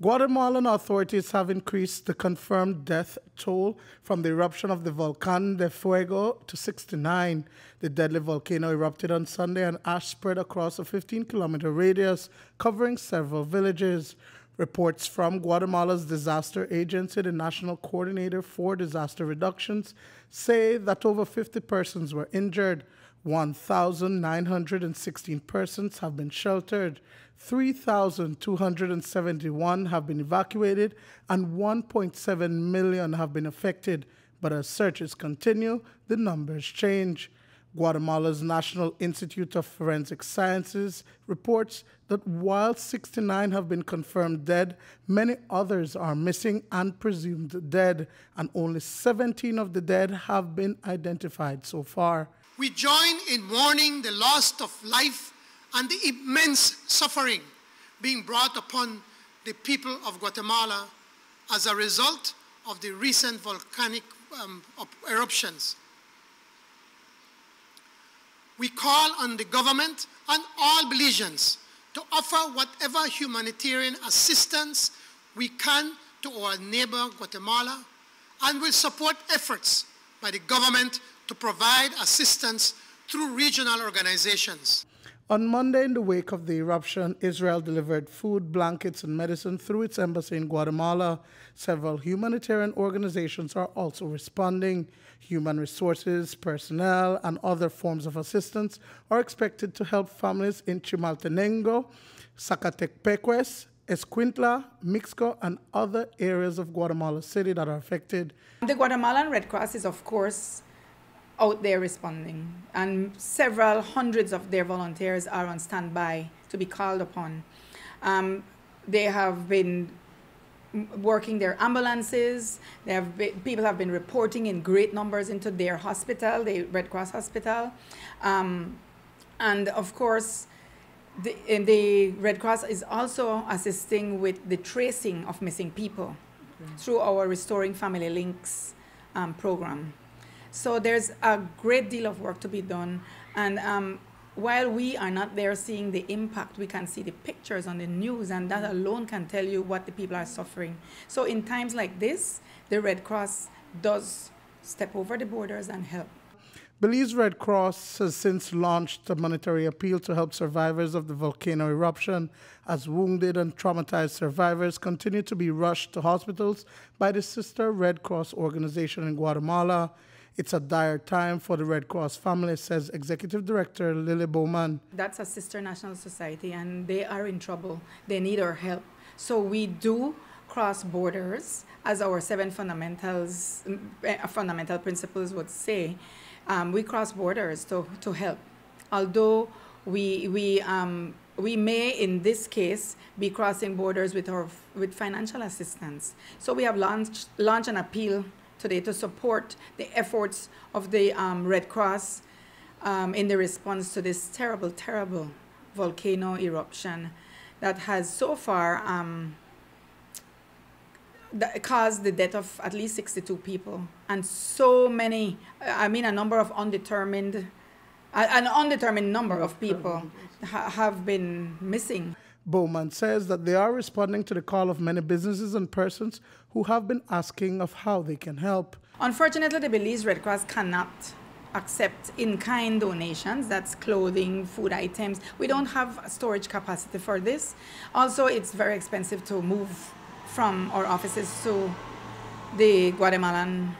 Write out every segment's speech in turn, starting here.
Guatemalan authorities have increased the confirmed death toll from the eruption of the Volcano de Fuego to 69. The deadly volcano erupted on Sunday and ash spread across a 15-kilometer radius, covering several villages. Reports from Guatemala's disaster agency, the National Coordinator for Disaster Reductions, say that over 50 persons were injured. 1,916 persons have been sheltered, 3,271 have been evacuated, and 1.7 million have been affected. But as searches continue, the numbers change. Guatemala's National Institute of Forensic Sciences reports that while 69 have been confirmed dead, many others are missing and presumed dead, and only 17 of the dead have been identified so far. We join in mourning the loss of life and the immense suffering being brought upon the people of Guatemala as a result of the recent volcanic eruptions. We call on the government and all Belizeans to offer whatever humanitarian assistance we can to our neighbor Guatemala, and will support efforts by the government to provide assistance through regional organizations. On Monday, in the wake of the eruption, Israel delivered food, blankets, and medicine through its embassy in Guatemala. Several humanitarian organizations are also responding. Human resources, personnel, and other forms of assistance are expected to help families in Chimaltenango, Zacatecpeques, Escuintla, Mixco, and other areas of Guatemala City that are affected. The Guatemalan Red Cross is, of course, out there responding, and several hundreds of their volunteers are on standby to be called upon. They have been working their ambulances. People have been reporting in great numbers into their hospital, the Red Cross hospital. And of course, the Red Cross is also assisting with the tracing of missing people through our Restoring Family Links program. So there's a great deal of work to be done, and while we are not there seeing the impact, we can see the pictures on the news, and that alone can tell you what the people are suffering. So in times like this, the Red Cross does step over the borders and help. Belize Red Cross has since launched a monetary appeal to help survivors of the volcano eruption, as wounded and traumatized survivors continue to be rushed to hospitals by the sister Red Cross organization in Guatemala. It's a dire time for the Red Cross family, says Executive Director Lily Bowman. That's a sister national society, and they are in trouble. They need our help. So we do cross borders, as our seven fundamental principles would say. We cross borders to help. Although we may, in this case, be crossing borders with financial assistance. So we have launched an appeal today to support the efforts of the Red Cross in the response to this terrible, terrible volcano eruption that has so far caused the death of at least 62 people, and so many, an undetermined number of people have been missing. Bowman says that they are responding to the call of many businesses and persons who have been asking of how they can help. Unfortunately, the Belize Red Cross cannot accept in-kind donations, that's clothing, food items. We don't have storage capacity for this. Also, it's very expensive to move from our offices to the Guatemalan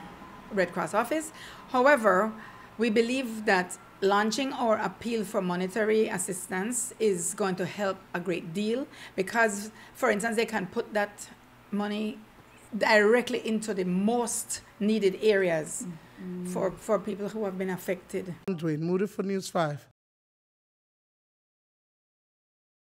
Red Cross office. However, we believe that launching our appeal for monetary assistance is going to help a great deal, because, for instance, they can put that money directly into the most needed areas for people who have been affected. Dwayne Moody for News 5.